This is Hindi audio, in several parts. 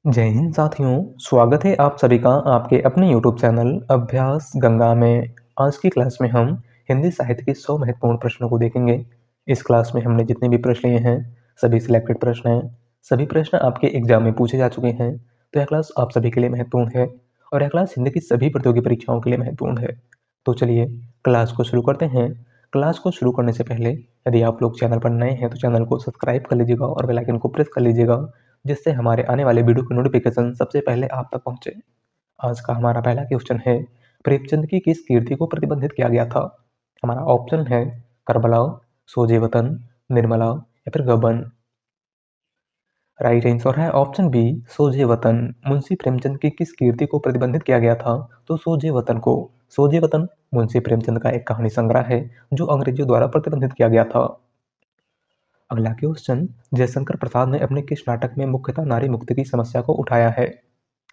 जय हिंद साथियों, स्वागत है आप सभी का आपके अपने यूट्यूब चैनल अभ्यास गंगा में। आज की क्लास में हम हिंदी साहित्य के 100 महत्वपूर्ण प्रश्नों को देखेंगे। इस क्लास में हमने जितने भी प्रश्न लिए हैं सभी सिलेक्टेड प्रश्न हैं। सभी प्रश्न आपके एग्जाम में पूछे जा चुके हैं, तो यह क्लास आप सभी के लिए महत्वपूर्ण है और यह क्लास हिंदी की सभी प्रतियोगी परीक्षाओं के लिए महत्वपूर्ण है। तो चलिए क्लास को शुरू करते हैं। क्लास को शुरू करने से पहले यदि आप लोग चैनल पर नए हैं तो चैनल को सब्सक्राइब कर लीजिएगा और बेल आइकन को प्रेस कर लीजिएगा, जिससे हमारे आने वाले वीडियो की नोटिफिकेशन सबसे पहले आप तक पहुंचे। आज का हमारा पहला क्वेश्चन है, प्रेमचंद की किस कीर्ति को प्रतिबंधित किया गया था? हमारा ऑप्शन है करबला, सोजे वतन, निर्मला या फिर गबन। राइट आंसर है ऑप्शन बी, सोजे वतन। मुंशी प्रेमचंद की किस कीर्ति को प्रतिबंधित किया गया था? तो सोजे वतन को। सोजे वतन मुंशी प्रेमचंद का एक कहानी संग्रह है जो अंग्रेजों द्वारा प्रतिबंधित किया गया था। अगला क्वेश्चन, जयशंकर प्रसाद ने अपने किस नाटक में मुख्यतः नारी मुक्ति की समस्या को उठाया है?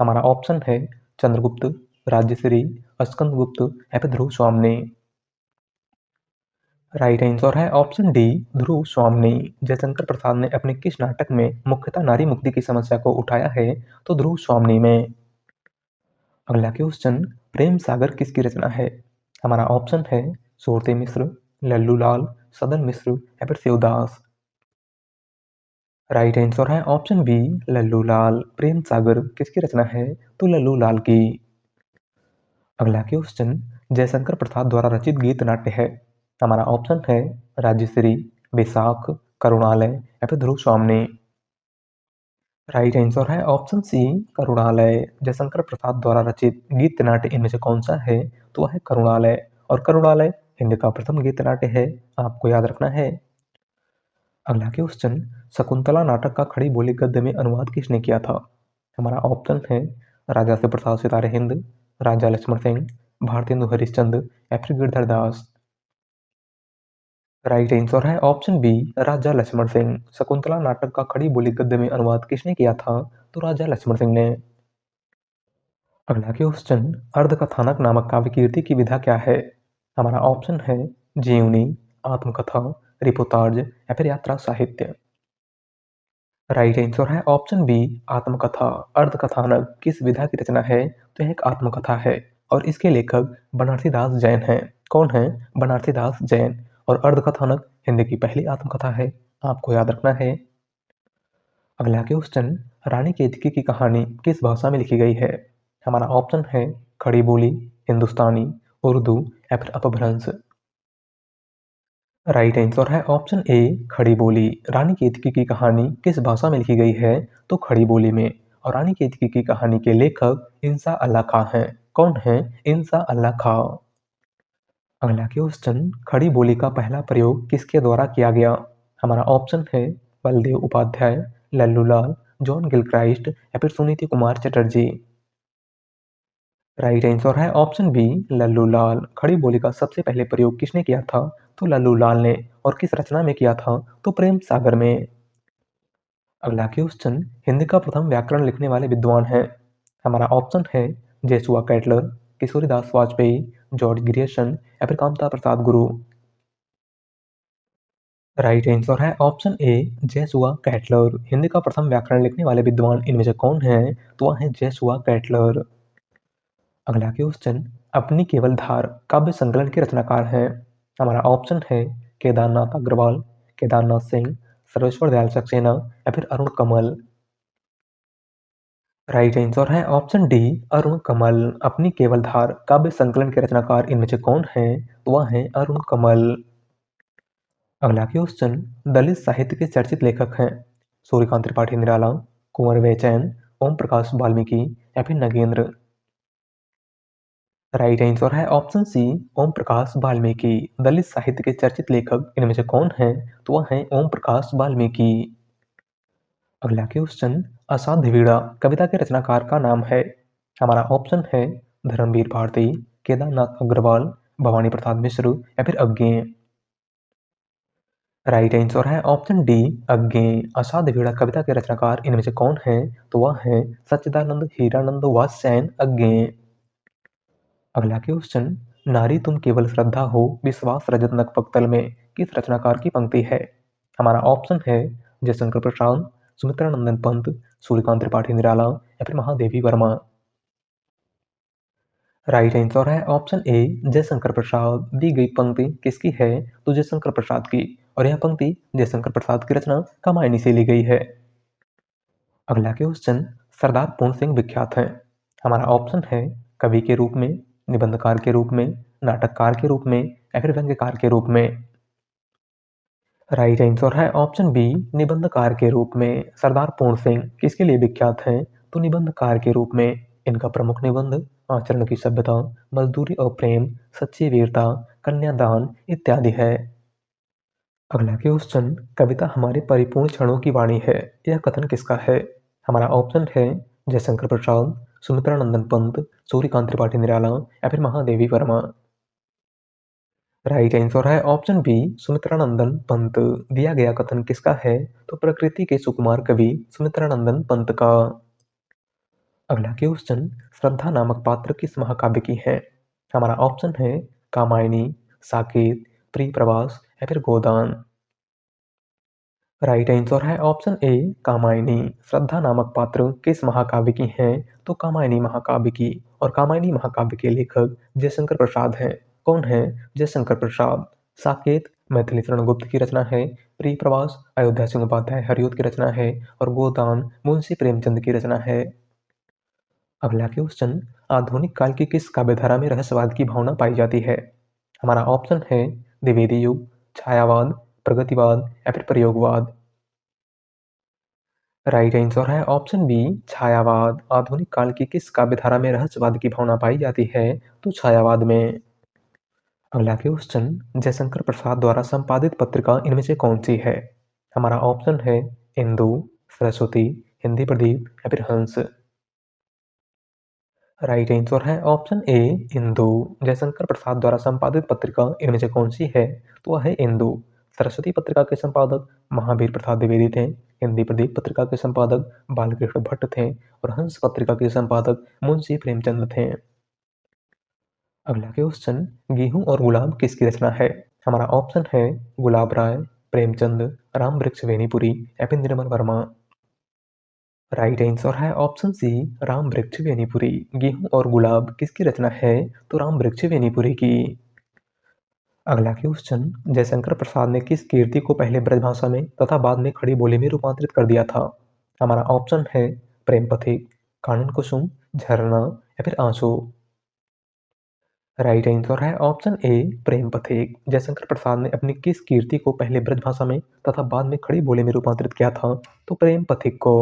हमारा ऑप्शन है चंद्रगुप्त, राजश्री, स्कंदगुप्त या फिर ध्रुव स्वामिनी। राइट आंसर है ऑप्शन डी, ध्रुव स्वामिनी। जयशंकर प्रसाद ने अपने किस नाटक में मुख्यतः नारी मुक्ति की समस्या को उठाया है? तो ध्रुव स्वामिनी में। अगला क्वेश्चन, प्रेम सागर किसकी रचना है? हमारा ऑप्शन है सूरते मिश्र, लल्लू लाल, सदन मिश्र या फिर शिवदास। राइट आंसर है ऑप्शन बी, लल्लू लाल। प्रेम सागर किसकी रचना है? तो लल्लू लाल की। अगला क्वेश्चन, जयशंकर प्रसाद द्वारा रचित गीत नाट्य है? हमारा ऑप्शन है राजश्री, बैसाख, करुणालय या फिर ध्रुव स्वामिनी। राइट आंसर है ऑप्शन सी, करुणालय। जयशंकर प्रसाद द्वारा रचित गीत नाट्य इनमें से कौन सा है? तो वह है करुणालय, और करुणालय हिंदी का प्रथम गीत नाट्य है, आपको याद रखना है। अगला क्वेश्चन, शकुंतला नाटक का खड़ी बोली गद्य में अनुवाद किसने किया था? हमारा ऑप्शन है राजा शिव प्रसाद सितारे हिंद, राजा लक्ष्मण सिंह, भारतेंदु हरिश्चंद्र या फिर गिरधर दास। राइट आंसर है ऑप्शन बी, राजा लक्ष्मण सिंह। शकुंतला नाटक का खड़ी बोली गद्य में अनुवाद किसने किया था? तो राजा लक्ष्मण सिंह ने। अगला क्वेश्चन, अर्धकथानक नामक काव्य कीर्ति की विधा क्या है? हमारा ऑप्शन है जीवनी, आत्मकथा, रिपोर्टाज या फिर यात्रा साहित्य। राइट आंसर है ऑप्शन बी, आत्मकथा। अर्धकथानक किस विधा की रचना है? तो यह एक आत्मकथा है और इसके लेखक बनारसी दास जैन हैं। कौन है? बनारसी दास जैन। और अर्धकथानक हिंदी की पहली आत्मकथा है, आपको याद रखना है। अगला क्वेश्चन, रानी केतकी की कहानी किस भाषा में लिखी गई है? हमारा ऑप्शन है खड़ी बोली, हिंदुस्तानी, उर्दू या फिर अपभ्रंश। राइट आंसर है ऑप्शन ए, खड़ी बोली। रानी केतकी की कहानी किस भाषा में लिखी गई है? तो खड़ी बोली में। और रानी केतकी की कहानी के लेखक इंसा अल्लाह खां हैं। कौन है? इंसा अल्लाह खां। अगला क्वेश्चन, खड़ी बोली का पहला प्रयोग किसके द्वारा किया गया? हमारा ऑप्शन है बलदेव उपाध्याय, लल्लू लाल, जॉन गिलक्राइस्ट या फिर सुनीति कुमार चटर्जी। राइट आंसर है ऑप्शन बी, लल्लू लाल। खड़ी बोली का सबसे पहले प्रयोग किसने किया था? तो लल्लू लाल ने। और किस रचना में किया था? तो प्रेम सागर में। अगला क्वेश्चन, हिंदी का प्रथम व्याकरण लिखने वाले विद्वान हैं? हमारा ऑप्शन है जेसुआ कैटलर, किशोरीदास वाजपेयी, जॉर्ज ग्रियर्सन या फिर कामता प्रसाद गुरु। राइट आंसर है ऑप्शन ए, जेसुआ कैटलर। हिंदी का प्रथम व्याकरण लिखने वाले विद्वान इनमें से कौन है? तो वह है जेसुआ कैटलर। अगला क्वेश्चन, अपनी केवल धार काव्य संकलन के रचनाकार हैं? हमारा ऑप्शन है केदारनाथ अग्रवाल, केदारनाथ सिंह, सर्वेश्वर दयाल सक्सेना या फिर अरुण कमल। राइट आंसर है ऑप्शन डी, अरुण कमल। अपनी केवल धार काव्य संकलन के रचनाकार इनमें से कौन है? तो वह है अरुण कमल। अगला क्वेश्चन, दलित साहित्य के चर्चित लेखक हैं? सूर्यकांत त्रिपाठी निराला, कुंवर बेचैन, ओम प्रकाश वाल्मीकि या फिर नगेंद्र। राइट आंसर है ऑप्शन सी, ओम प्रकाश वाल्मीकि। दलित साहित्य के चर्चित लेखक इनमें से कौन है? तो वह है ओम प्रकाश वाल्मीकि। अगला क्वेश्चन, असाध्य वीणा कविता के रचनाकार का नाम है? हमारा ऑप्शन है धर्मवीर भारती, केदारनाथ अग्रवाल, भवानी प्रसाद मिश्र या फिर अज्ञेय। राइट आंसर है ऑप्शन डी, अज्ञेय। असाध्य वीणा कविता के रचनाकार इनमें से कौन है? तो वह है सच्चिदानंद हीरानंद वात्स्यायन अज्ञेय। अगला क्वेश्चन, नारी तुम केवल श्रद्धा हो विश्वास रजत नख पक्तल में किस रचनाकार की पंक्ति है? हमारा ऑप्शन है जयशंकर प्रसाद, सुमित्रा नंदन पंत, सूर्यकांत त्रिपाठी निराला या फिर महादेवी वर्मा। राइट आंसर है ऑप्शन ए जयशंकर प्रसाद। दी गई पंक्ति किसकी है? तो जयशंकर प्रसाद की, और यह पंक्ति जयशंकर प्रसाद की रचना कामायनी से ली गई है। अगला क्वेश्चन, सरदार पूर्ण सिंह विख्यात हैं। हमारा ऑप्शन है कवि के रूप में, निबंधकार के रूप में, नाटककार के रूप में या फिर व्यंग्यकार के रूप में। राइट आंसर है ऑप्शन बी निबंधकार के रूप में। सरदार पूर्ण सिंह किसके लिए विख्यात हैं? तो निबंधकार के रूप में। इनका प्रमुख निबंध आचरण की सभ्यता, मजदूरी और प्रेम, सच्ची वीरता, कन्यादान इत्यादि है। अगला क्वेश्चन, कविता हमारे परिपूर्ण क्षणों की वाणी है, यह कथन किसका है? हमारा ऑप्शन है जयशंकर प्रसाद, सुमित्रा नंदन पंत, सूर्यकांत त्रिपाठी निराला या फिर महादेवी वर्मा। राइट आंसर है ऑप्शन बी सुमित्रानंदन पंत। दिया गया कथन किसका है? तो प्रकृति के सुकुमार कवि सुमित्रानंदन पंत का। अगला क्वेश्चन, श्रद्धा नामक पात्र किस महाकाव्य की है? हमारा ऑप्शन है कामायनी, साकेत, प्रिय प्रवास या फिर गोदान। राइट आंसर है ऑप्शन ए कामायनी। श्रद्धा नामक पात्र किस महाकाव्य की है? तो कामायनी महाकाव्य की, और कामायनी महाकाव्य के लेखक जयशंकर प्रसाद हैं। कौन है? जयशंकर प्रसाद। साकेत मैथिली शरण गुप्त की रचना है, प्रिय प्रवास अयोध्या सिंह उपाध्याय हरिऔध की रचना है, और गोदान मुंशी प्रेमचंद की रचना है। अगला क्वेश्चन, आधुनिक काल की किस काव्यधारा में रहस्यवाद की भावना पाई जाती है? हमारा ऑप्शन है द्विवेदी युग, छायावाद, प्रगतिवाद या फिर प्रयोगवाद। राइट आंसर है ऑप्शन बी छायावाद। आधुनिक काल की किस काव्यधारा में रहस्यवाद की भावना पाई जाती है? तो छायावाद में। अगला क्वेश्चन, जयशंकर प्रसाद द्वारा संपादित पत्रिका इनमें से कौन सी है? हमारा ऑप्शन है इंदु, सरस्वती, हिंदी प्रदीप या फिर हंस। राइट आंसर है ऑप्शन ए इंदु। जयशंकर प्रसाद द्वारा संपादित पत्रिका इनमें से कौन सी है? तो वह है इंदु। सरस्वती पत्रिका के संपादक महावीर प्रसाद द्विवेदी थे, हिंदी प्रदीप पत्रिका के संपादक बालकृष्ण भट्ट थे, और हंस पत्रिका के संपादक मुंशी प्रेमचंद थे। अगला क्वेश्चन, गेहूं और गुलाब किसकी रचना है? हमारा ऑप्शन है गुलाब राय, प्रेमचंद, राम वृक्ष वेनीपुरी या फिर निर्मल वर्मा। राइट आंसर है ऑप्शन सी राम वृक्ष वेनीपुरी। गेहूं और गुलाब किसकी रचना है? तो राम वृक्ष वेनीपुरी की। अगला क्वेश्चन, जयशंकर प्रसाद ने किस कीर्ति को पहले ब्रजभाषा में तथा बाद में खड़ी बोली में रूपांतरित कर दिया था? हमारा ऑप्शन है प्रेम पथिक, कानन कुसुम, झरना या फिर आंसू। राइट आंसर है ऑप्शन ए प्रेम पथिक। जयशंकर प्रसाद ने अपनी किस कीर्ति को पहले ब्रजभाषा में तथा बाद में खड़ी बोली में रूपांतरित किया था? तो प्रेम पथिक को।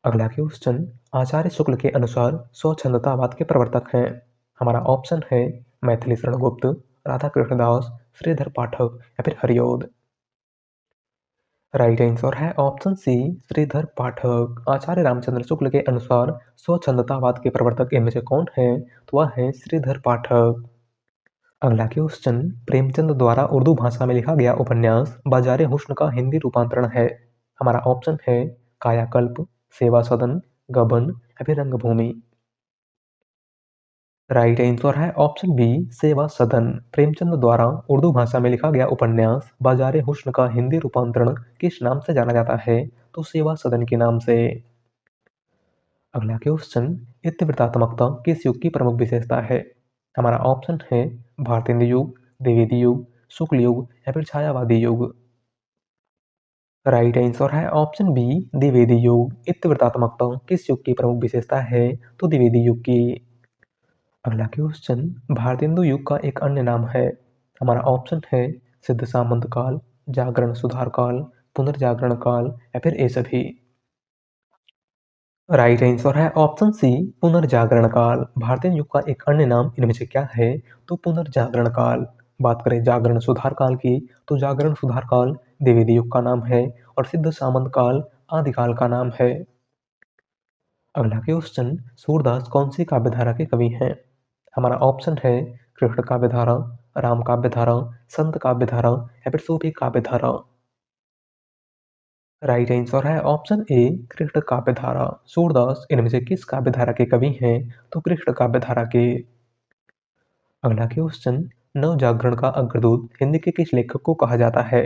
अगला क्वेश्चन, आचार्य शुक्ल के अनुसार स्वच्छंदतावाद के प्रवर्तक हैं। हमारा ऑप्शन है मैथिली शरण गुप्त, राधा कृष्णदास, श्रीधर पाठक या फिर हरिऔध। राइट आंसर है ऑप्शन सी श्रीधर पाठक। आचार्य रामचंद्र शुक्ल के अनुसार स्वच्छंदतावाद के प्रवर्तक इनमें से कौन है? तो वह है श्रीधर पाठक। अगला क्वेश्चन, प्रेमचंद द्वारा उर्दू भाषा में लिखा गया उपन्यास बाजारे हुस्न का हिंदी रूपांतरण है। हमारा ऑप्शन है कायाकल्प, सेवा सदन, गबन या फिर रंगभूमि। राइट आंसर है ऑप्शन बी सेवा सदन। प्रेमचंद द्वारा उर्दू भाषा में लिखा गया उपन्यास बाजारे हुस्न का हिंदी रूपांतरण किस नाम से जाना जाता है? तो सेवा सदन के नाम से। अगला क्वेश्चन, इत्यावृतात्मकता किस युग की प्रमुख विशेषता है? हमारा ऑप्शन है भारतेंदु युग, द्विवेदी युग, शुक्ल युग या फिर छायावादी युग। राइट आंसर है ऑप्शन बी द्विवेदी युग। इत्यावृतात्मकता किस युग की प्रमुख विशेषता है? तो द्विवेदी युग की। अगला क्वेश्चन, भारतेंदु युग का एक अन्य नाम है। हमारा ऑप्शन है सिद्ध सामंत काल, जागरण सुधार काल, पुनर्जागरण काल या फिर ये सभी। राइट आंसर है ऑप्शन सी पुनर्जागरण काल। भारतीय युग का एक अन्य नाम इनमें से क्या है? तो पुनर्जागरण काल। बात करें जागरण सुधार काल की, तो जागरण सुधार काल द्विवेदी युग का नाम है, और सिद्ध सामंत काल आदिकाल का नाम है। अगला क्वेश्चन, सूरदास कौन सी काव्यधारा के कवि हैं? हमारा ऑप्शन है कृष्ण काव्यधारा, राम काव्यधारा, संत काव्यधारा या फिर सूफी काव्यधारा। राइट आंसर है ऑप्शन ए कृष्ण काव्यधारा। सूरदास इनमें से किस काव्यधारा के कवि हैं? तो कृष्ण काव्यधारा के। अगला क्वेश्चन, नव जागरण का अग्रदूत हिंदी के किस लेखक को कहा जाता है?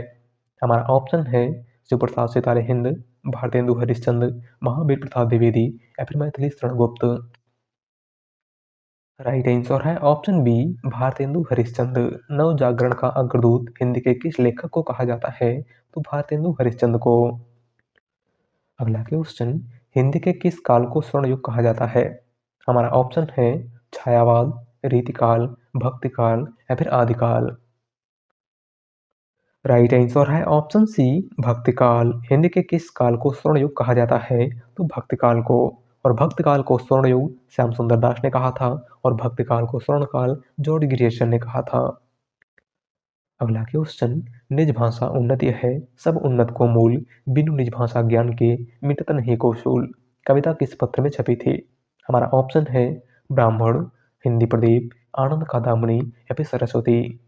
हमारा ऑप्शन है शिव प्रसाद सितारे हिंद, भारतेंदु हरिश्चंद्र, महावीर प्रसाद द्विवेदी या फिर मैथिली शरण गुप्त। राइट आंसर है ऑप्शन बी, भारतेंदु हरिश्चंद्र। नव जागरण का अग्रदूत हिंदी के किस लेखक को कहा जाता है? तो भारतेंदु हरिश्चंद्र को। अगला क्वेश्चन, हिंदी के किस काल को स्वर्ण युग कहा जाता है? हमारा ऑप्शन है छायावाद, रीतिकाल, भक्तिकाल या फिर आदिकाल। राइट आंसर है ऑप्शन सी, भक्तिकाल। हिंदी के किस काल को स्वर्ण युग कहा जाता है? तो भक्तिकाल को। और भक्तिकाल को स्वर्ण युग श्याम सुंदर दास ने कहा था और भक्तिकाल को स्वर्ण काल जॉर्ज ग्रियर्सन ने कहा था। अगला क्वेश्चन, निज भाषा उन्नति है सब उन्नत को मूल, बिनु निज भाषा ज्ञान के मिटत नहीं को सूल। कविता किस पत्र में छपी थी? हमारा ऑप्शन है ब्राह्मण, हिंदी प्रदीप, आनंद कादामणि या फिर सरस्वती।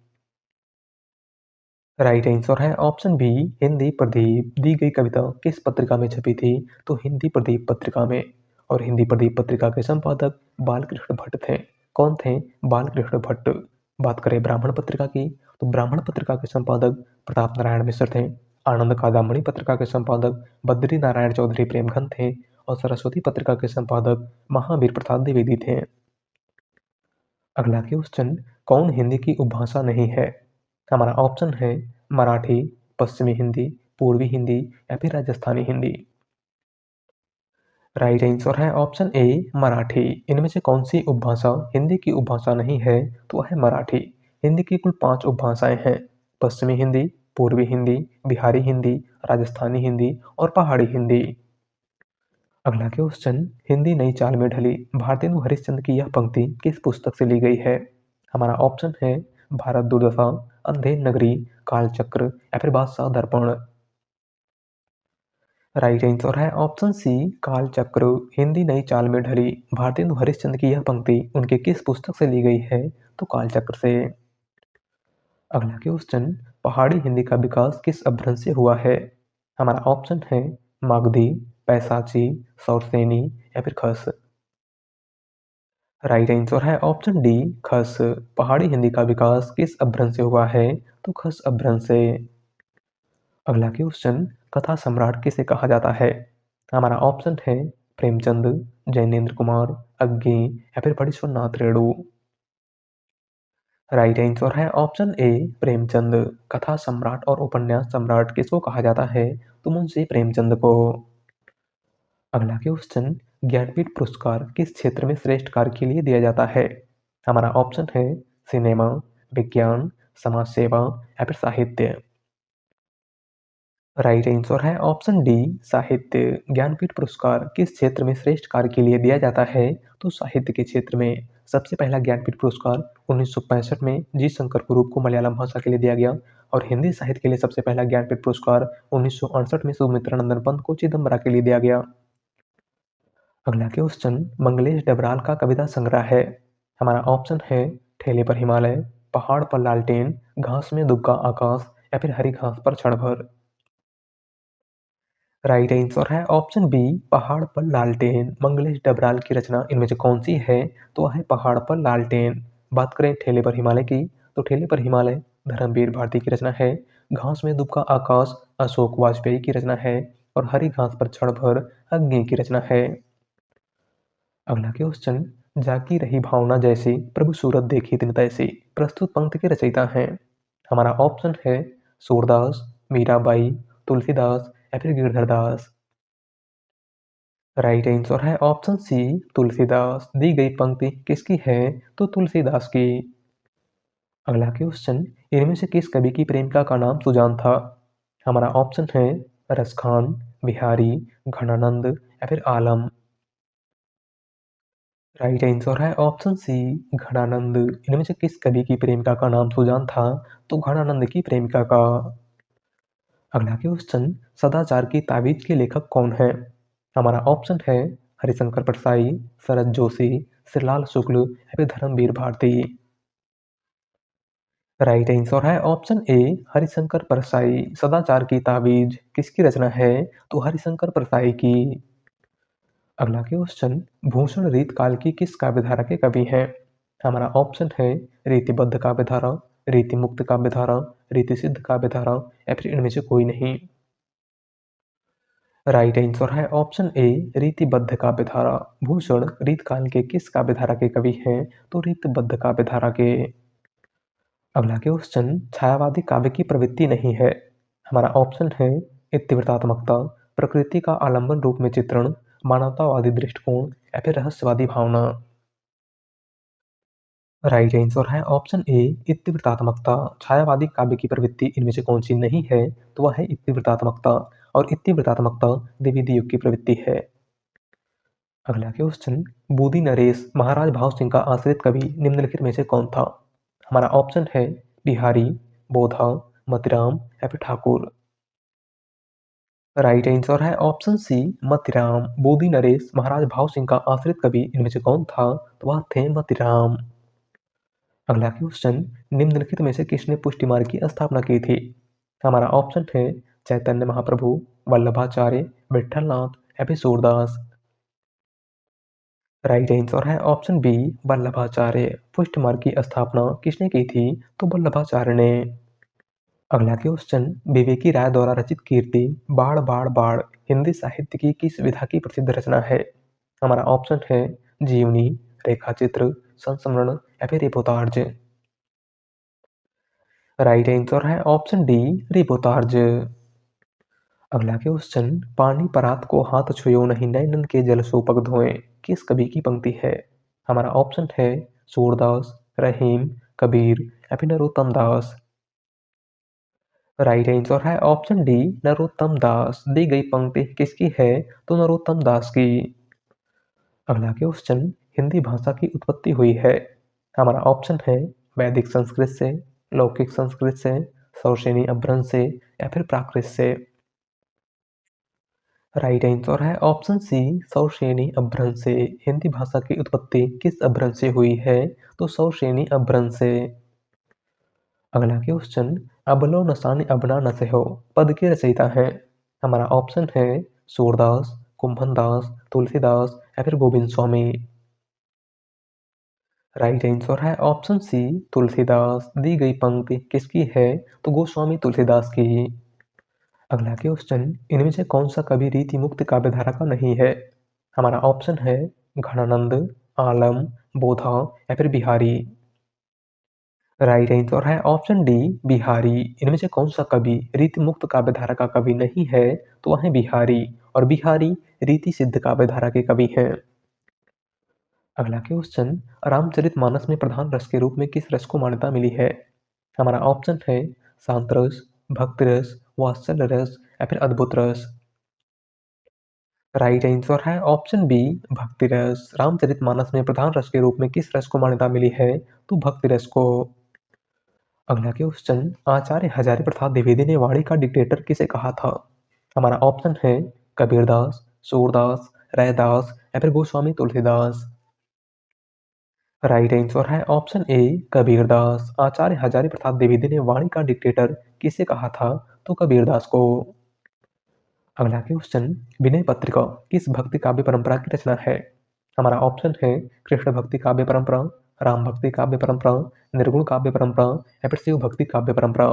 राइट आंसर है ऑप्शन बी, हिंदी प्रदीप। दी गई कविता किस पत्रिका में छपी थी? तो हिंदी प्रदीप पत्रिका में। और हिंदी प्रदीप पत्रिका के संपादक बालकृष्ण भट्ट थे। कौन थे? बालकृष्ण भट्ट। बात करें ब्राह्मण पत्रिका की, तो ब्राह्मण पत्रिका के संपादक प्रताप नारायण मिश्र थे। आनंद कादामणि पत्रिका के संपादक बद्री नारायण चौधरी प्रेमघन थे। और सरस्वती पत्रिका के संपादक महावीर प्रसाद द्विवेदी थे। अगला क्वेश्चन, कौन हिंदी की उपभाषा नहीं है? हमारा ऑप्शन है मराठी, पश्चिमी हिंदी, पूर्वी हिंदी या फिर राजस्थानी हिंदी। राइट आंसर है ऑप्शन ए, मराठी। इनमें से कौन सी उपभाषा हिंदी की उपभाषा नहीं है? तो वह है मराठी। हिंदी की कुल 5 उपभाषाएं हैं। पश्चिमी हिंदी, पूर्वी हिंदी, बिहारी हिंदी, राजस्थानी हिंदी और पहाड़ी हिंदी। अगला क्वेश्चन, हिंदी नई चाल में ढली भारतेंदु हरिश्चंद्र की यह पंक्ति किस पुस्तक से ली गई है? हमारा ऑप्शन है भारत दुर्दशा, अंधेर नगरी, कालचक्र या फिर बादशाह दर्पण। राइट आंसर है ऑप्शन सी, कालचक्र। हिंदी नई चाल में ढली भारतेंदु हरिश्चंद्र की यह पंक्ति उनके किस पुस्तक से ली गई है? तो कालचक्र से। अगला क्वेश्चन, पहाड़ी हिंदी का विकास किस अपभ्रंश से हुआ है? हमारा ऑप्शन है मागधी, पैसाची, सौरसेनी या फिर खस। राइट आंसर है ऑप्शन डी, खस। पहाड़ी हिंदी का विकास किस अपभ्रंश से हुआ है? तो खस अपभ्रंश से। अगला क्वेश्चन, कथा सम्राट किसे कहा जाता है? हमारा ऑप्शन है प्रेमचंद, जैनेन्द्र कुमार, अग्नि या फिर फणीश्वर नाथ रेणु। राइट आंसर है ऑप्शन ए, प्रेमचंद। कथा सम्राट और उपन्यास सम्राट किसको कहा जाता है? तो मुंशी प्रेमचंद को। अगला क्वेश्चन, ज्ञानपीठ पुरस्कार किस क्षेत्र में श्रेष्ठ कार्य के लिए दिया जाता है? हमारा ऑप्शन है सिनेमा, विज्ञान, समाज सेवा या फिर साहित्य। राइट आंसर है ऑप्शन डी, साहित्य। ज्ञानपीठ पुरस्कार किस क्षेत्र में श्रेष्ठ कार्य के लिए दिया जाता है? तो साहित्य के क्षेत्र में। सबसे पहला ज्ञानपीठ पुरस्कार 1965 में जी शंकर कुरूप को मलयालम भाषा के लिए दिया गया। और हिंदी साहित्य के लिए सबसे पहला ज्ञानपीठ पुरस्कार 1968 में सुमित्रानंदन पंत को चिदम्बरा के लिए दिया गया। अगला क्वेश्चन, मंगलेश डबराल का कविता संग्रह है। हमारा ऑप्शन है ठेले पर हिमालय, पहाड़ पर लालटेन, घास में दुबका आकाश या फिर हरी घास पर क्षण भर। राइट आंसर है ऑप्शन बी, पहाड़ पर लालटेन। मंगलेश डबराल की रचना इनमें से कौन सी है? तो वह है पहाड़ पर लालटेन। बात करें ठेले पर हिमालय की, तो ठेले पर हिमालय धर्मवीर भारती की रचना है। घास में दुबका आकाश अशोक वाजपेयी की रचना है। और हरी घास पर क्षण भर अग्नि की रचना है। अगला क्वेश्चन, जाकी रही भावना जैसी प्रभु सूरत देखी तिन तैसी प्रस्तुत पंक्ति के रचयिता हैं? हमारा ऑप्शन है सूरदास, मीराबाई, तुलसीदास या फिर गिरधरदास। राइट आंसर है ऑप्शन सी, तुलसीदास। दी गई पंक्ति किसकी है? तो तुलसीदास की। अगला क्वेश्चन, इनमें से किस कवि की प्रेमिका का नाम सुजान था? हमारा ऑप्शन है रसखान, बिहारी, घनानंद या फिर आलम। राइट आंसर है ऑप्शन सी, घनानंद। इनमें से किस कवि की प्रेमिका का नाम सुजान था? तो घनानंद की प्रेमिका का। अगला क्वेश्चन, सदाचार की ताबीज के लेखक कौन है? हमारा ऑप्शन है हरिशंकर परसाई, शरद जोशी, श्रीलाल शुक्ल या फिर धर्मवीर भारती। राइट आंसर है ऑप्शन ए, हरिशंकर परसाई। सदाचार की ताबीज किसकी रचना है? तो हरिशंकर परसाई की। अगला क्वेश्चन, भूषण रीत काल की किस काव्यधारा के कवि हैं? हमारा ऑप्शन है रीतिबद्ध काव्यधारा, रीतिमुक्त काव्यधारा, रीतिसिद्ध काव्यधारा या फिर इनमें से कोई नहीं। राइट आंसर है ऑप्शन ए रीतिबद्ध काव्यधारा। भूषण रीतकाल के किस काव्यधारा के कवि हैं? तो रीतिबद्ध काव्यधारा के। अगला क्वेश्चन, छायावादी काव्य की प्रवृत्ति नहीं है। हमारा ऑप्शन है इत्यावृतात्मकता, प्रकृति का आलंबन रूप में चित्रण, मानवतावादी दृष्टिकोण या फिर रहस्यवादी भावना। राइट आंसर है ऑप्शन ए इत्यावृतात्मकता। छायावादी काव्य की प्रवृत्ति इनमें से कौन सी नहीं है? तो वह है इत्यावृतात्मकता, और इत्यावृतात्मकता द्विविधि युग की प्रवृत्ति है। अगला क्वेश्चन, बूदी नरेश महाराज भाव सिंह का आश्रित कवि निम्नलिखित में से कौन था? हमारा ऑप्शन है बिहारी, बोधा, मतिराम या फिर ठाकुर। राइट आंसर है ऑप्शन सी मतिराम। बूदी नरेश महाराज भाव सिंह का आश्रित कवि इनमें से कौन था? तो वह थे मतिराम। अगला क्वेश्चन, निम्नलिखित में से किसने पुष्टि मार्ग की स्थापना की थी? हमारा ऑप्शन है चैतन्य महाप्रभु, वल्लभाचार्य, विठलनाथ या फिर सूरदास। राइट आंसर है ऑप्शन बी वल्लभाचार्य। पुष्टि मार्ग की स्थापना किसने की थी? तो वल्लभाचार्य ने। अगला क्वेश्चन, विवेकी राय द्वारा रचित कीर्ति बाढ़ बाढ़ बाढ़ हिंदी साहित्य की किस विधा की प्रसिद्ध रचना है? हमारा ऑप्शन है जीवनी, रेखाचित्र, संस्मरण या फिर रिपोर्टाज। राइट आंसर है ऑप्शन डी रिपोर्टाज। अगला क्वेश्चन, पानी परात को हाथ छुयो नहीं नैनन के जल सोपक धोए किस कवि की पंक्ति है? हमारा ऑप्शन है सूरदास, रहीम, कबीर या फिर नरोत्तम दास। राइट आंसर है ऑप्शन डी नरोत्तम दास। दी गई पंक्ति किसकी है? तो नरोत्तम दास की। अगला क्वेश्चन, हिंदी भाषा की उत्पत्ति हुई है। हमारा ऑप्शन है वैदिक संस्कृत से, लौकिक संस्कृत से, शौसेनी अपभ्रंश से या फिर प्राकृत से। राइट आंसर है ऑप्शन सी शौसेनी अपभ्रंश से। हिंदी भाषा की उत्पत्ति किस अपभ्रंश से हुई है? तो शौसेनी अपभ्रंश से। अगला क्वेश्चन, अबलो नसानी अबना न हो पद के रचयिता हैं? हमारा ऑप्शन है सूरदास, कुंभनदास, तुलसीदास या फिर गोविंद स्वामी। राइट आंसर है ऑप्शन सी तुलसीदास। दी गई पंक्ति किसकी है? तो गोस्वामी तुलसीदास की। अगला क्वेश्चन, इनमें से कौन सा कवि रीति मुक्त काव्यधारा का नहीं है? हमारा ऑप्शन है घनानंद, आलम, बोधा या फिर बिहारी। राइट आंसर है ऑप्शन डी बिहारी। इनमें से कौन सा कवि रीति मुक्त काव्यधारा का कवि नहीं है? तो वह है बिहारी, और बिहारी रीति सिद्ध काव्यधारा के कवि हैं। अगला क्वेश्चन, रामचरितमानस में प्रधान रस के रूप में किस रस को मान्यता मिली है? हमारा ऑप्शन है शांत रस, भक्ति रस, वात्सल्य रस या फिर अद्भुत रस। राइट आंसर है ऑप्शन बी भक्ति रस। रामचरितमानस में प्रधान रस के रूप में किस रस को मान्यता मिली है? तो भक्ति रस को। अगला क्वेश्चन, आचार्य हजारी प्रसाद द्विवेदी ने वाणी का डिक्टेटर किसे कहा था? हमारा ऑप्शन है कबीरदास, सूरदास, रैदास या फिर गोस्वामी तुलसीदास। राइट आंसर है ऑप्शन ए कबीरदास। आचार्य हजारी प्रसाद द्विवेदी ने वाणी का डिक्टेटर किसे कहा था? तो कबीरदास को। अगला क्वेश्चन, विनय पत्रिका किस भक्ति काव्य परंपरा की रचना है? हमारा ऑप्शन है कृष्ण भक्ति काव्य परंपरा, राम भक्ति काव्य परंपरा, निर्गुण काव्य परंपरा या फिर शिव भक्ति काव्य परंपरा।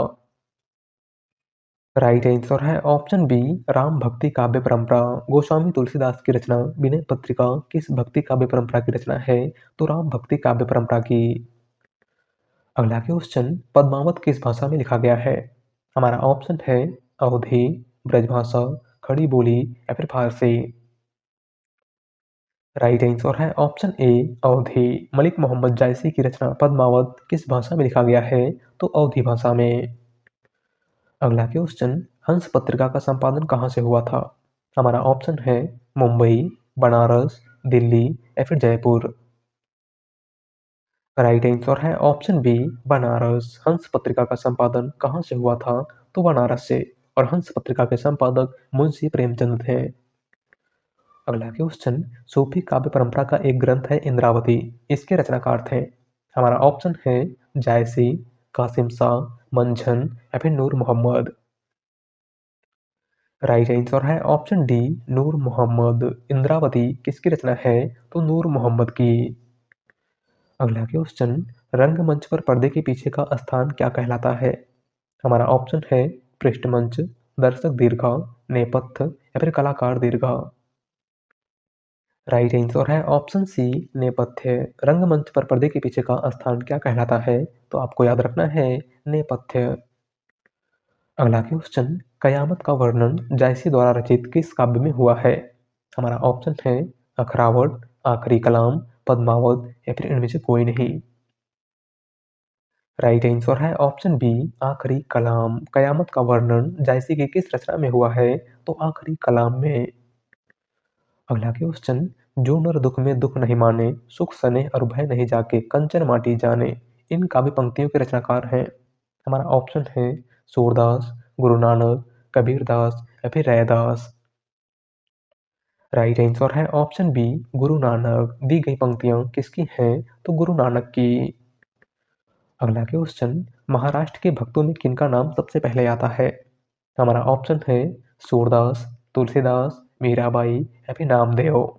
राइट आंसर है ऑप्शन बी राम भक्ति काव्य परंपरा। गोस्वामी तुलसीदास की रचना विनय पत्रिका किस भक्ति काव्य परंपरा की रचना है? तो राम भक्ति काव्य परंपरा की। अगला क्वेश्चन, पद्मावत किस भाषा में लिखा गया है? हमारा ऑप्शन है अवधी, ब्रजभाषा, खड़ी बोली या फिर फारसी। राइट आंसर है ऑप्शन ए अवधी। मलिक मोहम्मद जायसी की रचना पद्मावत किस भाषा में लिखा गया है? तो अवधी भाषा में। अगला क्वेश्चन, हंस पत्रिका का संपादन कहाँ से हुआ था? हमारा ऑप्शन है मुंबई, बनारस, दिल्ली या फिर जयपुर। राइट आंसर है ऑप्शन बी बनारस। हंस पत्रिका का संपादन कहाँ से हुआ था? तो बनारस से, और हंस पत्रिका के संपादक मुंशी प्रेमचंद थे। अगला क्वेश्चन, सूफी काव्य परंपरा का एक ग्रंथ है इंद्रावती, इसके रचनाकार थे? हमारा ऑप्शन है जायसी, कासिम शाह, मंझन या फिर नूर मोहम्मद। राइट आंसर है ऑप्शन डी नूर मोहम्मद। इंद्रावती किसकी रचना है? तो नूर मोहम्मद की। अगला क्वेश्चन, रंगमंच पर पर्दे के पीछे का स्थान क्या कहलाता है? हमारा ऑप्शन है पृष्ठमंच, दर्शक दीर्घा, नेपथ्य या फिर कलाकार दीर्घा। राइट आंसर है ऑप्शन सी नेपथ्य। रंगमंच पर पर्दे के पीछे का स्थान क्या कहलाता है? तो आपको याद रखना है नेपथ्य। अगला क्वेश्चन, कयामत का वर्णन जायसी द्वारा रचित किस काव्य में हुआ है? हमारा ऑप्शन है अखरावट, आखिरी कलाम, पद्मावत या फिर इनमें से कोई नहीं। राइट आंसर है ऑप्शन बी आखिरी कलाम। कयामत का वर्णन जायसी की किस रचना में हुआ है? तो आखिरी कलाम में। अगला क्वेश्चन, जो नर दुख में दुख नहीं माने, सुख सने और भय नहीं जाके, कंचन माटी जाने, इन काव्य पंक्तियों के रचनाकार हैं? हमारा ऑप्शन है सूरदास, गुरु नानक, कबीरदास या फिर रैदास। राइट आंसर है ऑप्शन बी गुरु नानक। दी गई पंक्तियां किसकी हैं? तो गुरु नानक की। अगला क्वेश्चन, महाराष्ट्र के भक्तों में किनका नाम सबसे पहले आता है? हमारा ऑप्शन है सूरदास, तुलसीदास, मीराबाई या फिर नामदेव।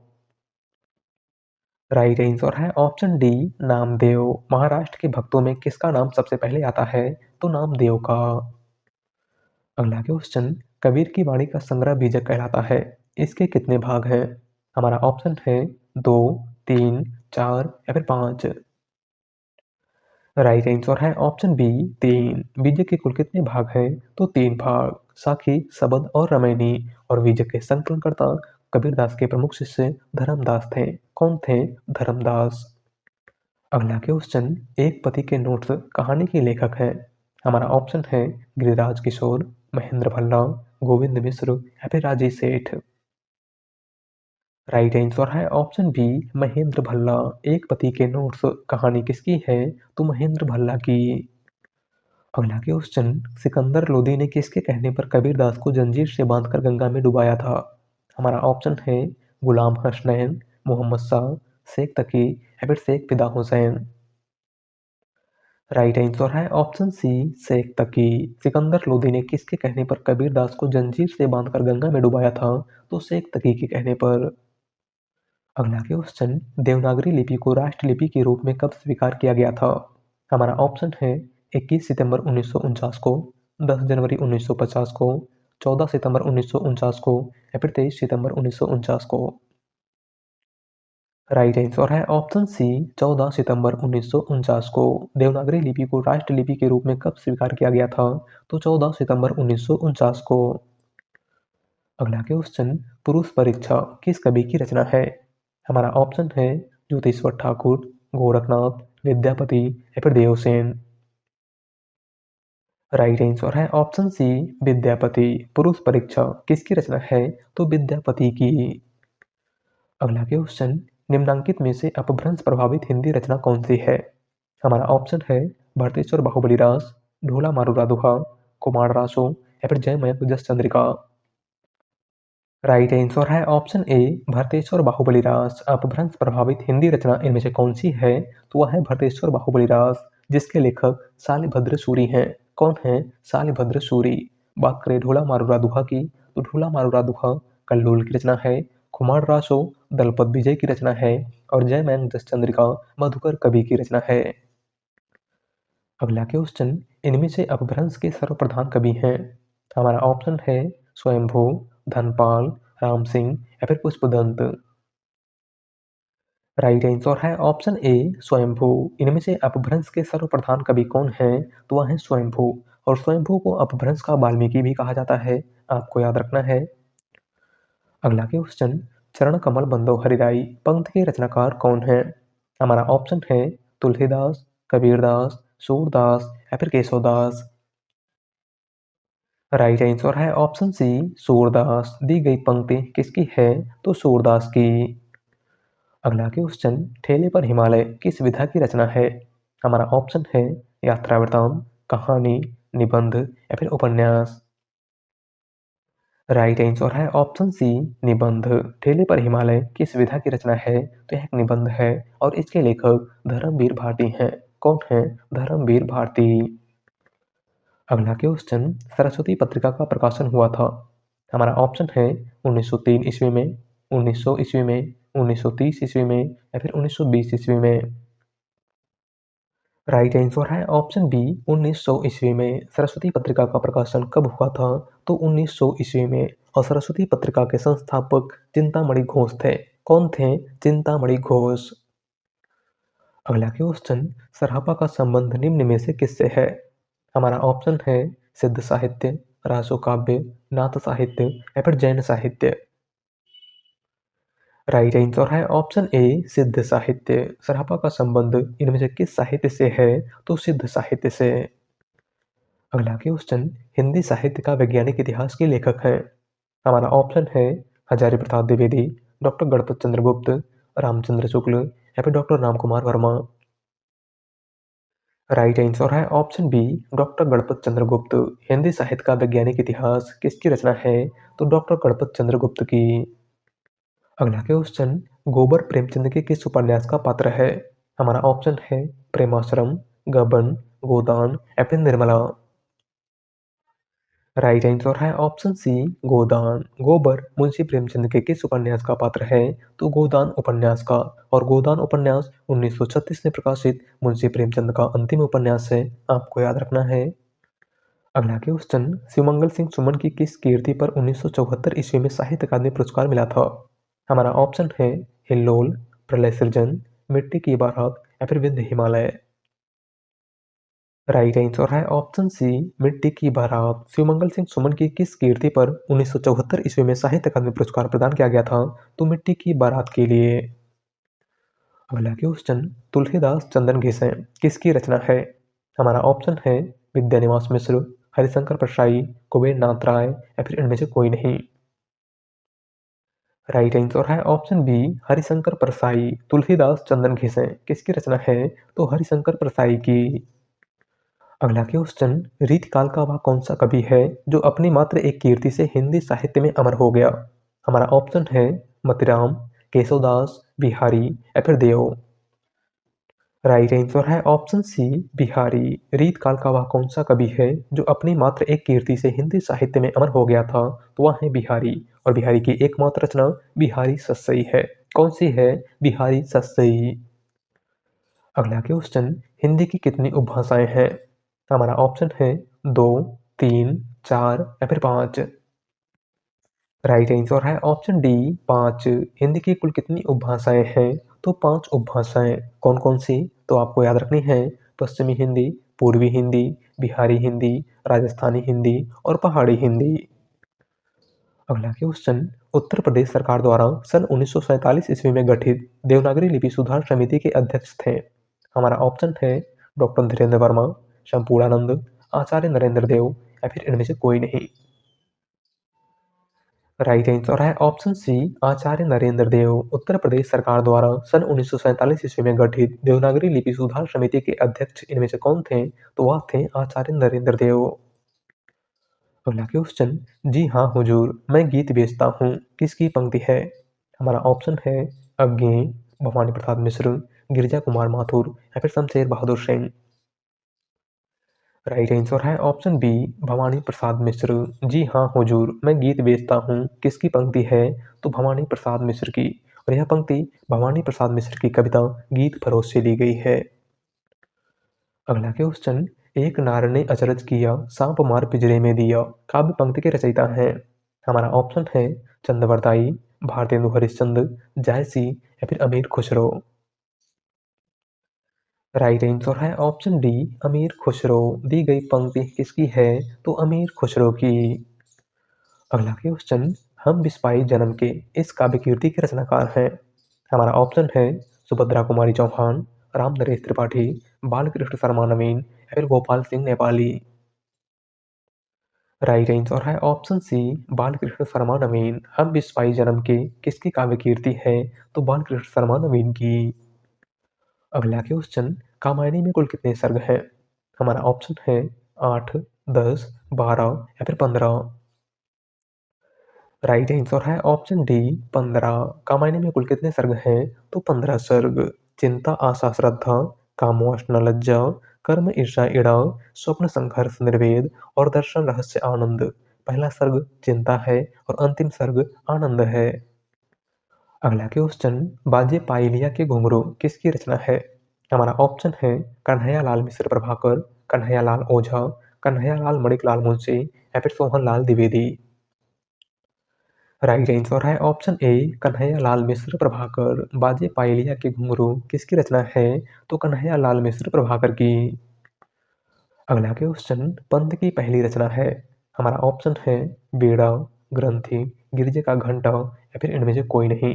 राइट आंसर है ऑप्शन डी नामदेव। महाराष्ट्र के भक्तों में किसका नाम सबसे पहले आता है? तो नामदेव का। अगला क्वेश्चन, कबीर की वाणी का संग्रह बीजक कहलाता है। इसके कितने भाग हैं? हमारा ऑप्शन है 2, 3, 4 या फिर 5। राइट आंसर है ऑप्शन बी 3। बीजक के कुल कितने भाग हैं? तो 3 भाग, साखी, सबद और रामायणी। और बीजक के संकलनकर्ता कबीरदास के प्रमुख शिष्य धर्मदास थे। कौन थे? धर्मदास। अगला क्वेश्चन, एक पति के नोट्स कहानी के लेखक हैं? हमारा ऑप्शन है गिरिराज किशोर, महेंद्र भल्ला, गोविंद मिश्र या फिर राजेश सेठ। राइट आंसर है ऑप्शन बी महेंद्र भल्ला। एक पति के नोट्स कहानी किसकी है? तो महेंद्र भल्ला की। अगला क्वेश्चन, सिकंदर लोदी ने किसके कहने पर कबीरदास को जंजीर से बांधकर गंगा में डुबाया था? हमारा ऑप्शन है गुलाम हसनैन, मोहम्मद शाह, शेख तकी या फिर शेख फिदा हुसैन। राइट आंसर है ऑप्शन सी शेख तकी। सिकंदर लोदी ने किसके कहने पर कबीरदास को जंजीर से बांधकर गंगा में डुबाया था? तो शेख तकी के कहने पर। अगला क्वेश्चन, देवनागरी लिपि को राष्ट्रलिपि के रूप में कब स्वीकार किया गया था? हमारा ऑप्शन है 21 सितंबर 1949 को, 10 जनवरी 1950 को, 14 सितंबर 1949 को या फिर 23 सितंबर 1949 को। राइट आंसर है ऑप्शन सी 14 सितंबर 1949 को। देवनागरी लिपि को राष्ट्रलिपि के रूप में कब स्वीकार किया गया था? तो 14 सितंबर 1949 को। अगला क्वेश्चन, पुरुष परीक्षा किस कवि की रचना है? हमारा ऑप्शन है ज्योतिश्वर ठाकुर, गोरखनाथ, विद्यापति या फिर देवसेन। राइट आंसर है ऑप्शन सी विद्यापति। पुरुष परीक्षा किसकी रचना है? तो विद्यापति की। अगला क्वेश्चन, निम्नांकित में से अपभ्रंश प्रभावित हिंदी रचना कौन सी है? हमारा ऑप्शन है भरतेश्वर बाहुबली रास, ढोला मारूरा दुहा, कुमार रासो या फिर जयमय जस चंद्रिका। राइट आंसर है ऑप्शन ए भरतेश्वर बाहुबली रास। अपभ्रंश प्रभावित हिंदी रचना इनमें से कौन सी है? तो वह है भरतेश्वर बाहुबली रास, जिसके लेखक शालिभद्र सूरी हैं। कौन है? शालिभद्र सूरी। बात करें ढोला मारूरा दुहा की, तो ढोला मारूरा दुहा कल्लूल की रचना है। कुमार रासो दलपत विजय की रचना है और जयमैन जस चंद्रिका मधुकर कवि की रचना है। अगला क्वेश्चन, इनमें से अपभ्रंश के सर्वप्रधान कवि हैं? हमारा ऑप्शन है स्वयंभू, धनपाल, राम सिंह या फिर पुष्पदंत। राइट आंसर है ऑप्शन ए स्वयंभू। इनमें से अपभ्रंश के सर्वप्रधान कवि कौन हैं? तो वह है स्वयंभू। और स्वयंभू को अपभ्रंश का वाल्मीकि भी कहा जाता है, आपको याद रखना है। अगला क्वेश्चन, चरण कमल बंदो हरिराई पंक्ति के रचनाकार कौन है? हमारा ऑप्शन है तुलसीदास, कबीरदास, सूरदास या फिर केशवदास। राइट आंसर है ऑप्शन सी सूरदास। दी गई पंक्ति किसकी है? तो सूरदास की। अगला क्वेश्चन, ठेले पर हिमालय किस विधा की रचना है? हमारा ऑप्शन है यात्रा वृतांत, कहानी, निबंध या फिर उपन्यास। राइट आंसर है ऑप्शन सी निबंध। ठेले पर हिमालय किस विधा की रचना है? तो यह एक निबंध है और इसके लेखक धर्मवीर भारती हैं। कौन है? धर्मवीर भारती। अगला क्वेश्चन, सरस्वती पत्रिका का प्रकाशन हुआ था। हमारा ऑप्शन है 1903 ईस्वी में, 1900 ईस्वी में, 1930 ईस्वी में या फिर 1920 ईस्वी में। राइट आंसर है ऑप्शन बी 1900 ईस्वी में। सरस्वती पत्रिका का प्रकाशन कब हुआ था? तो 1900 ईस्वी में। और सरस्वती पत्रिका के संस्थापक चिंतामणि घोष थे। कौन थे चिंतामणि घोष? अगला क्वेश्चन, सरापा का संबंध निम्न में से किससे है? हमारा ऑप्शन है सिद्ध साहित्य, रासो काव्य, नाथ साहित्य या फिर जैन साहित्य। राइट आंसर है ऑप्शन ए सिद्ध साहित्य। सरापा का संबंध इनमें से किस साहित्य से है? तो सिद्ध साहित्य से। अगला क्वेश्चन, हिंदी साहित्य का वैज्ञानिक इतिहास के लेखक हैं? हमारा ऑप्शन है हजारी प्रसाद द्विवेदी, डॉक्टर गणपत चंद्र गुप्त, रामचंद्र शुक्ल या फिर doctor Ram Kumar Verma. Right answer है ऑप्शन बी डॉक्टर गणपत चंद्र गुप्त। हिंदी साहित्य का वैज्ञानिक इतिहास किसकी रचना है? तो डॉक्टर गणपत चंद्र गुप्त की। अगला क्वेश्चन, गोबर प्रेमचंद के किस उपन्यास का पात्र है? हमारा ऑप्शन है प्रेमाश्रम, गबन, गोदान या फिर निर्मला। राइट आंसर है ऑप्शन सी गोदान। गोबर मुंशी प्रेमचंद के किस उपन्यास का पात्र है? तो गोदान उपन्यास का। और गोदान उपन्यास 1936 में प्रकाशित मुंशी प्रेमचंद का अंतिम उपन्यास है, आपको याद रखना है। अगला क्वेश्चन, शिवमंगल सिंह सुमन की किस कीर्ति पर 1974 ईस्वी में साहित्य अकादमी पुरस्कार मिला था? हमारा ऑप्शन है हिल्लोल, प्रलय सृजन, मिट्टी की बारात या फिर विंध्य हिमालय। राइट आंसर है ऑप्शन सी मिट्टी की बारात। शिवमंगल सिंह सुमन की किस कीर्ति पर 1974 ईस्वी में साहित्य अकादमी पुरस्कार प्रदान किया गया था? तो मिट्टी की बारात के लिए। अगला क्वेश्चन, तुलसीदास चंदन घिसें किसकी रचना है? हमारा ऑप्शन है विद्यानिवास मिश्र, हरिशंकर परसाई, कुबेर नाथ राय या फिर इनमें से कोई नहीं। राइट आंसर है ऑप्शन बी हरिशंकर परसाई। तुलसीदास चंदन घिसें किसकी रचना है? तो हरिशंकर परसाई की। अगला क्वेश्चन, रीतकाल का वह कौन सा कवि है जो अपनी मात्र एक कीर्ति से हिंदी साहित्य में अमर हो गया? हमारा ऑप्शन है मतिराम, केशवदास, बिहारी या फिर देव। राइट आंसर है ऑप्शन सी बिहारी। रीतकाल का वह कौन सा कवि है जो अपनी मात्र एक कीर्ति से हिंदी साहित्य में अमर हो गया था? तो वह है बिहारी। और बिहारी की एकमात्र रचना बिहारी सस्सई है। कौन सी है? बिहारी सस्सई। अगला क्वेश्चन, हिंदी की कितनी उपभाषाएं हैं? हमारा ऑप्शन है 2, 3, 4 या फिर 5। राइट आंसर है ऑप्शन डी 5। हिंदी की कुल कितनी उपभाषाएं हैं? तो 5 उपभाषाएं। कौन कौन सी? तो आपको याद रखनी है पश्चिमी हिंदी, पूर्वी हिंदी, बिहारी हिंदी, राजस्थानी हिंदी और पहाड़ी हिंदी। अगला क्वेश्चन, उत्तर प्रदेश सरकार द्वारा सन 1947 ईस्वी में गठित देवनागरी लिपि सुधार समिति के अध्यक्ष थे? हमारा ऑप्शन है डॉक्टर धीरेन्द्र वर्मा, शंपूर्णानंद, आचार्य नरेंद्र देव या फिर इनमें से कोई नहीं। राइट आंसर है ऑप्शन सी आचार्य नरेंद्र देव। उत्तर प्रदेश सरकार द्वारा सन 1947 ईस्वी में गठित देवनागरी लिपि सुधार समिति के अध्यक्ष इनमें से कौन थे? तो वह थे आचार्य नरेंद्र देव। अगला क्वेश्चन, जी हाँ हुजूर मैं गीत बेचता हूँ किसकी पंक्ति है? हमारा ऑप्शन है अज्ञे, भवानी प्रसाद मिश्र, गिरिजा कुमार माथुर या फिर शमशेर बहादुर सिंह। राइट आंसर है ऑप्शन बी भवानी प्रसाद मिश्र। जी हाँ हुजूर मैं गीत बेचता हूँ किसकी पंक्ति है? तो भवानी प्रसाद मिश्र की। और यह पंक्ति भवानी प्रसाद मिश्र की कविता गीत फरोश से ली गई है। अगला क्वेश्चन, एक नार ने अचरज किया सांप मार पिंजरे में दिया काव्य पंक्ति के रचयिता हैं? हमारा ऑप्शन है चंद्रवरदाई, भारतेंदु हरिश्चंद्र, जायसी या फिर अमीर खुसरो। राइट आंसर है ऑप्शन डी अमीर खुसरो। दी गई पंक्ति किसकी है? तो अमीर खुसरो की। अगला क्वेश्चन, हम बिस्पाई जन्म के इस काव्य कीर्ति के रचनाकार हैं? हमारा ऑप्शन है सुभद्रा कुमारी चौहान, राम नरेश त्रिपाठी, बालकृष्ण शर्मा नवीन या फिर गोपाल सिंह नेपाली। राइट आंसर है ऑप्शन सी बालकृष्ण शर्मा नवीन। हम बिस्पाई जन्म के किसकी काव्य कीर्ति है? तो बालकृष्ण शर्मा नवीन की। अगला क्वेश्चन, कामायनी में कुल कितने सर्ग हैं? हमारा ऑप्शन है 8, 10, 12 या फिर 15। राइट आंसर है ऑप्शन डी 15। कामायनी में कुल कितने सर्ग हैं? तो 15 सर्ग। चिंता आशा श्रद्धा, काम वासना लज्जा, कर्म ईर्षा इड़ा, स्वप्न संघर्ष निर्वेद और दर्शन रहस्य आनंद। पहला सर्ग चिंता है और अंतिम सर्ग आनंद है। अगला क्वेश्चन, बाजे पायलिया के घुंघरू किसकी रचना है? हमारा ऑप्शन है कन्हैयालाल मिश्र प्रभाकर, कन्हैयालाल ओझा, कन्हैयालाल मणिकलाल मुंशी या फिर सोहनलाल द्विवेदी। राइट आंसर है ऑप्शन ए कन्हैया लाल मिश्र प्रभाकर। बाजे पायलिया के घुंघरू किसकी रचना है? तो कन्हैया लाल मिश्र प्रभाकर की। अगला क्वेश्चन पंत की पहली रचना है। हमारा ऑप्शन है बीड़ा, ग्रंथि, गिरजे का घंटा या फिर इनमें से कोई नहीं।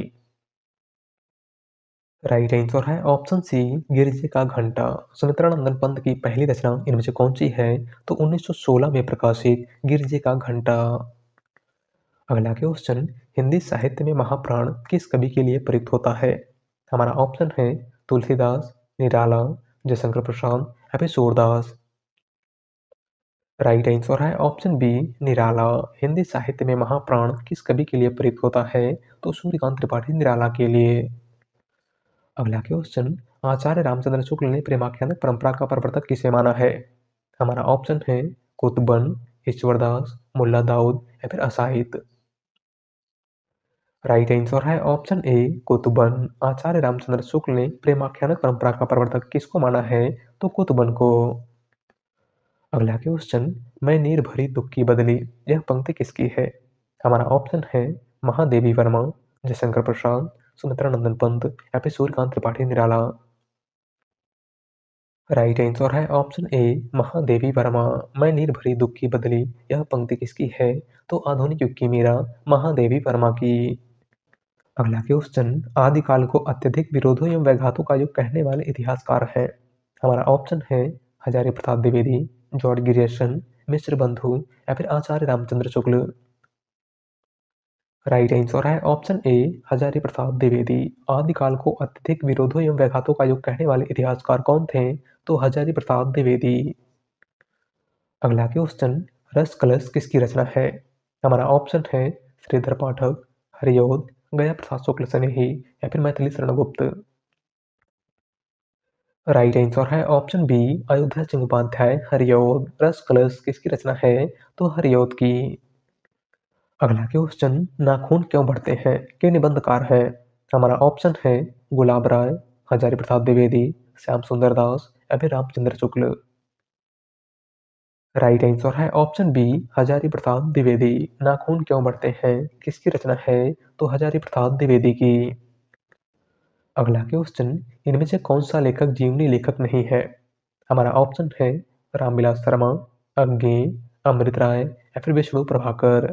राइट आंसर है ऑप्शन सी गिरजे का घंटा। सुमित्रानंदन पंत की पहली रचना इनमें से कौन सी है? तो 1916 में प्रकाशित गिरजे का घंटा। अगला क्वेश्चन हिंदी साहित्य में महाप्राण किस कवि के लिए प्रयुक्त होता है? हमारा ऑप्शन है तुलसीदास, निराला, जयशंकर प्रसाद या फिर सूरदास। राइट आंसर है ऑप्शन बी निराला। हिंदी साहित्य में महाप्राण किस कवि के लिए प्रयुक्त होता है? तो सूर्यकांत त्रिपाठी निराला के लिए। अगला क्वेश्चन आचार्य रामचंद्र शुक्ल ने प्रेमाख्यानक परंपरा का प्रवर्तक किसे माना है? हमारा ऑप्शन है कुतुबन, ईश्वरदास, मुल्ला दाऊद या फिर असाहित। राइट आंसर है ऑप्शन ए कुतुबन। आचार्य रामचंद्र शुक्ल ने प्रेमाख्यानक परंपरा का प्रवर्तक किसको माना है? तो कुतुबन को। अगला क्वेश्चन मैं नीर भरी दुख की बदली यह पंक्ति किसकी है? हमारा ऑप्शन है महादेवी वर्मा, जयशंकर प्रसाद, सुमित्रानंदन पंत या फिर सूर्यकांत त्रिपाठी निराला। राइट आंसर है ऑप्शन ए महादेवी वर्मा। मैं नीर भरी दुख की बदली यह पंक्ति किसकी है? तो आधुनिक युग की मीरा महादेवी वर्मा की। अगला क्वेश्चन आदिकाल को अत्यधिक विरोधों एवं व्याघातों का युग कहने वाले इतिहासकार हैं। हमारा ऑप्शन है हजारी प्रसाद द्विवेदी, जॉर्ज ग्रियर्सन, मिश्र बंधु या फिर आचार्य रामचंद्र शुक्ल। राइट आंसर है ऑप्शन ए हजारी प्रसाद द्विवेदी। आदिकाल को अत्यधिक विरोधों एवं व्याघातों का युग कहने वाले इतिहासकार कौन थे? तो हजारी प्रसाद द्विवेदी। अगला क्वेश्चन रस कलश किसकी रचना है? हमारा ऑप्शन है श्रीधर पाठक, हरिओद, गया प्रसाद शुक्ल सनेही या फिर मैथिली शरण गुप्त। राइट आंसर है ऑप्शन बी अयोध्या सिंह उपाध्याय हरिओद। रस कलश किसकी रचना है? तो हरिओद की। अगला क्वेश्चन नाखून क्यों बढ़ते हैं के निबंधकार है? हमारा ऑप्शन है गुलाब राय, हजारी प्रसाद द्विवेदी, श्याम सुंदर दास या फिर रामचंद्र शुक्ल। राइट आंसर है ऑप्शन बी हजारी प्रसाद द्विवेदी। नाखून क्यों बढ़ते हैं किसकी रचना है? तो हजारी प्रसाद द्विवेदी की। अगला क्वेश्चन इनमें से कौन सा लेखक जीवनी लेखक नहीं है? हमारा ऑप्शन है रामविलास शर्मा, अज्ञे, अमृत राय या फिर विष्णु प्रभाकर।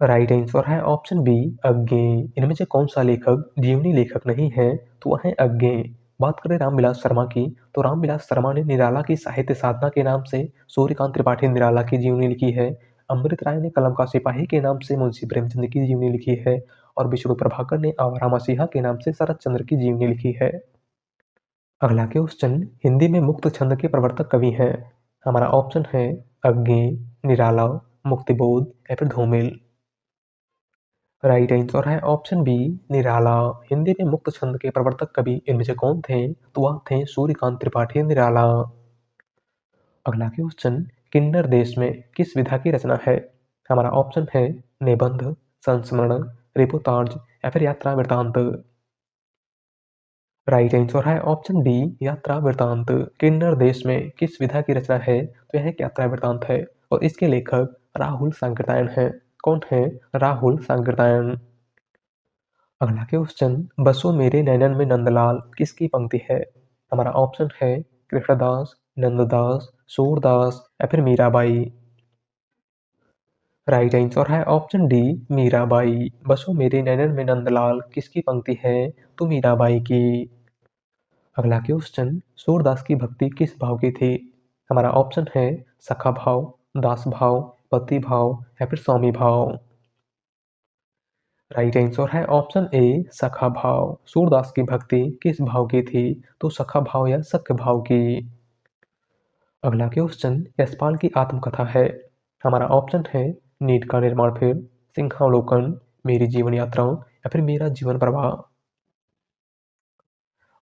राइट आंसर है ऑप्शन बी अज्ञे। इनमें से कौन सा लेखक जीवनी लेखक नहीं है? तो वह है अज्ञे। बात करें रामविलास शर्मा की तो रामविलास शर्मा ने निराला की साहित्य साधना के नाम से सूर्यकांत त्रिपाठी निराला की जीवनी लिखी है। अमृत राय ने कलम का सिपाही के नाम से मुंशी प्रेमचंद की जीवनी लिखी है और विष्णु प्रभाकर ने आवारा मसीहा के नाम से शरत चंद्र की जीवनी लिखी है। अगला क्वेश्चन हिंदी में मुक्त छंद के प्रवर्तक कवि हैं। हमारा ऑप्शन है अज्ञे, निराला, मुक्तिबोध या फिर धूमिल। राइट आंसर है ऑप्शन बी निराला। हिंदी में मुक्त छंद के प्रवर्तक कवि इनमें से कौन थे? तो वह थे सूर्यकांत त्रिपाठी निराला। अगला क्वेश्चन किन्नर देश में किस विधा की रचना है? हमारा ऑप्शन है निबंध, संस्मरण, रिपोर्टाज या फिर यात्रा वृतांत। राइट आंसर है ऑप्शन डी यात्रा वृतांत। किन्नर देश में किस विधा की रचना है? तो यह एक यात्रा वृतांत है और इसके लेखक राहुल सांकृत्यायन है। कौन है? राहुल सांकृत्यायन। अगला क्वेश्चन बसो मेरे नैनन में नंदलाल किसकी पंक्ति है? हमारा ऑप्शन है कृष्णदास, नंददास, सूरदास या फिर मीराबाई। राइट आंसर है ऑप्शन डी मीराबाई। बसो मेरे नैनन में नंदलाल किसकी पंक्ति है? तो मीराबाई की। अगला क्वेश्चन सूरदास की भक्ति किस भाव की थी? हमारा ऑप्शन है सखा भाव, दास भाव, पति भाव या फिर स्वामी भाव। राइट आंसर है ऑप्शन ए सखा भाव। सूरदास की भक्ति किस भाव की थी? तो सखा भाव या सख्य भाव की। अगला क्वेश्चन यशपाल की आत्मकथा है। हमारा ऑप्शन है नीट का निर्माण फिर, सिंहावलोकन, मेरी जीवन यात्रा या फिर मेरा जीवन प्रवाह।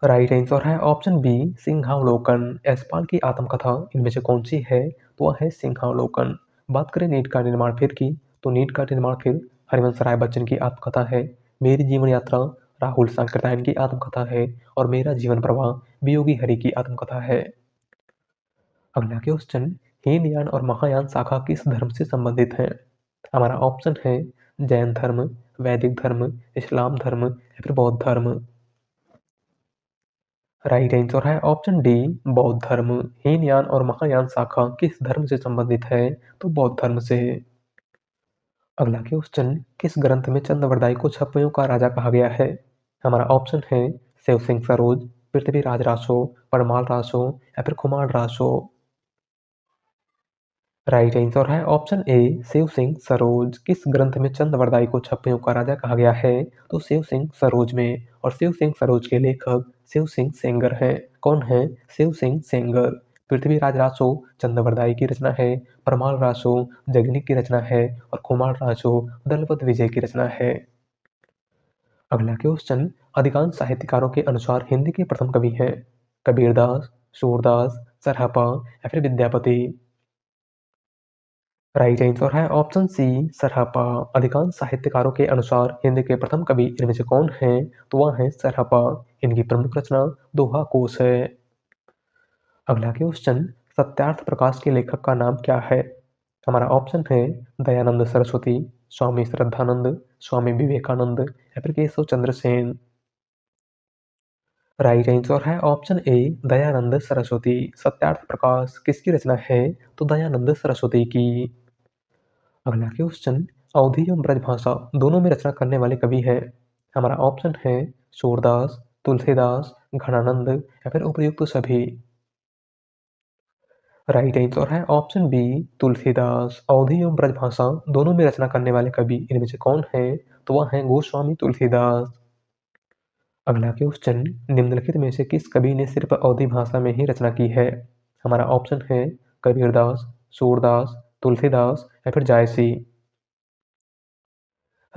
राइट आंसर है ऑप्शन बी सिंहावलोकन। यशपाल की आत्मकथा इनमें से कौन सी है? तो वह है सिंहावलोकन। बात करें नीट का निर्माण फिर की तो नीट का निर्माण फिर हरिवंश राय बच्चन की आत्मकथा है। मेरी जीवन यात्रा राहुल सांकृत्यायन की आत्मकथा है और मेरा जीवन प्रवाह वियोगी हरि की आत्मकथा है। अगला क्वेश्चन हीनयान और महायान शाखा किस धर्म से संबंधित है? हमारा ऑप्शन है जैन धर्म, वैदिक धर्म, इस्लाम धर्म या फिर बौद्ध धर्म। राइट आंसर है ऑप्शन डी बौद्ध धर्म। हीनयान और महायान शाखा किस धर्म से संबंधित है? तो बौद्ध धर्म से। अगला क्वेश्चन, किस ग्रंथ में चंद्रवरदाई को छप्पयों का राजा कहा गया है? हमारा ऑप्शन है शिव सिंह सरोज, पृथ्वीराज रासो, परमाल रासो या फिर कुमार रासो। राइट आंसर है ऑप्शन ए शिव सिंह सरोज। किस ग्रंथ में चंद्रवरदाई को छप्पयों का राजा कहा गया है? तो शिव सिंह सरोज में। और शिव सिंह सरोज के लेखक शिव सिंह सेंगर हैं। कौन है? शिव सिंह सेंगर। पृथ्वीराज रासो चंद्रवरदाई की रचना है, परमाल रासो जगनिक की रचना है और कुमार रासो दलपत विजय की रचना है। अगला क्वेश्चन, अधिकांश साहित्यकारों के अनुसार हिंदी के प्रथम कवि हैं? कबीरदास, सूरदास, सरहपा या फिर विद्यापति। राइट आंसर है ऑप्शन सी सरहपा। अधिकांश साहित्यकारों के अनुसार हिंदी के प्रथम कवि इनमें से कौन है? तो वह है सरहपा। इनकी प्रमुख रचना दोहा कोश है। अगला क्वेश्चन, सत्यार्थ प्रकाश के लेखक का नाम क्या है? हमारा ऑप्शन है दयानंद सरस्वती, स्वामी श्रद्धानंद, स्वामी विवेकानंद या फिर केशव चंद्र सेन। राइट आंसर है ऑप्शन ए दयानंद सरस्वती। सत्यार्थ प्रकाश किसकी रचना है? तो दयानंद सरस्वती की। अगला क्वेश्चन, अवधी एवं ब्रजभाषा दोनों में रचना करने वाले कवि हैं? हमारा ऑप्शन है सूरदास, तुलसीदास, घनानंद या फिर उपयुक्त सभी। राइट आंसर है ऑप्शन बी तुलसीदास। अवधी एवं ब्रजभाषा दोनों में रचना करने वाले कवि इनमें से कौन है? तो वह है गोस्वामी तुलसीदास। अगला क्वेश्चन, निम्नलिखित में से किस कवि ने सिर्फ अवधी भाषा में ही रचना की है? हमारा ऑप्शन है कबीरदास, सूरदास, तुलसीदास या फिर जायसी।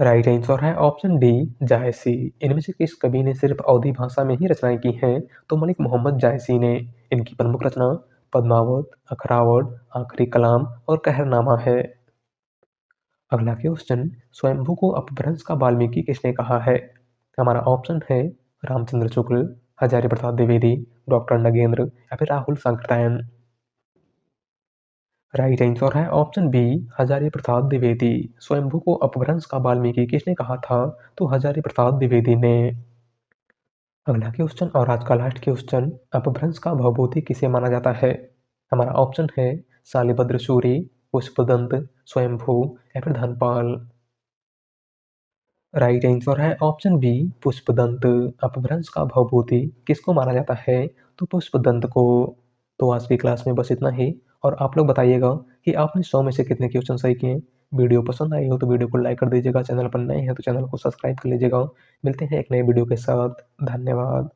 राइट आंसर है ऑप्शन डी जायसी। इनमें से किस कवि ने सिर्फ अवधी भाषा में ही रचनाएं की हैं? तो मलिक मोहम्मद जायसी ने। इनकी प्रमुख रचना पद्मावत, अखरावत, आखिरी कलाम और कहरनामा है। अगला क्वेश्चन, स्वयंभू को अपभ्रंश का वाल्मीकि किसने कहा है? हमारा ऑप्शन है रामचंद्र शुक्ल, हजारी प्रसाद द्विवेदी, डॉक्टर नगेंद्र या फिर राहुल सांकृत्यायन। राइट आंसर है ऑप्शन बी हजारी प्रसाद द्विवेदी। स्वयंभू को अपभ्रंश का वाल्मीकि किसने कहा था? तो हजारी प्रसाद द्विवेदी ने। अगला क्वेश्चन और आज का लास्ट क्वेश्चन, अपभ्रंश का भवभूति किसे माना जाता है? हमारा ऑप्शन है शालिभद्र सूरी, पुष्पदंत, स्वयंभू या फिर धनपाल। राइट आंसर है ऑप्शन बी पुष्पदंत। अपभ्रंश का भवभूति किसको माना जाता है? तो पुष्पदंत को। तो आज की क्लास में बस इतना ही। और आप लोग बताइएगा कि आपने 100 में से कितने क्वेश्चन सही किए। वीडियो पसंद आई हो तो वीडियो को लाइक कर दीजिएगा, चैनल पर नए हैं तो चैनल को सब्सक्राइब कर लीजिएगा। मिलते हैं एक नए वीडियो के साथ। धन्यवाद।